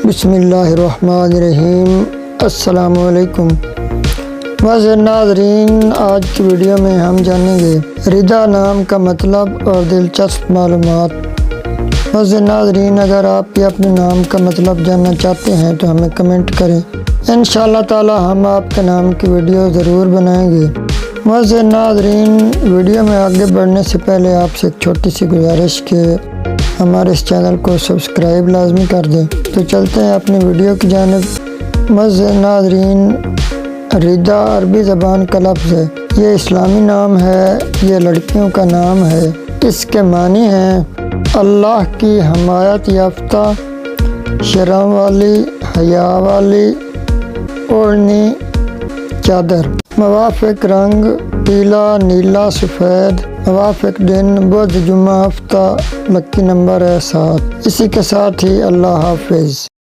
بسم اللہ الرحمن الرحیم۔ السلام علیکم معزز ناظرین، آج کی ویڈیو میں ہم جانیں گے رضا نام کا مطلب اور دلچسپ معلومات۔ معزز ناظرین، اگر آپ بھی اپنے نام کا مطلب جاننا چاہتے ہیں تو ہمیں کمنٹ کریں، انشاءاللہ تعالی ہم آپ کے نام کی ویڈیو ضرور بنائیں گے۔ معزز ناظرین، ویڈیو میں آگے بڑھنے سے پہلے آپ سے ایک چھوٹی سی گزارش کہ ہمارے اس چینل کو سبسکرائب لازمی کر دیں۔ تو چلتے ہیں اپنی ویڈیو کی جانب۔ معزز ناظرین، رضا عربی زبان کا لفظ ہے، یہ اسلامی نام ہے، یہ لڑکیوں کا نام ہے۔ اس کے معنی ہیں اللہ کی حمایت یافتہ، شرم والی، حیا والی، اوڑھنی چادر۔ موافق رنگ پیلا، نیلا، سفید۔ موافق دن بدھ، جمعہ، ہفتہ۔ لکی نمبر ہے 7۔ اسی کے ساتھ ہی اللہ حافظ۔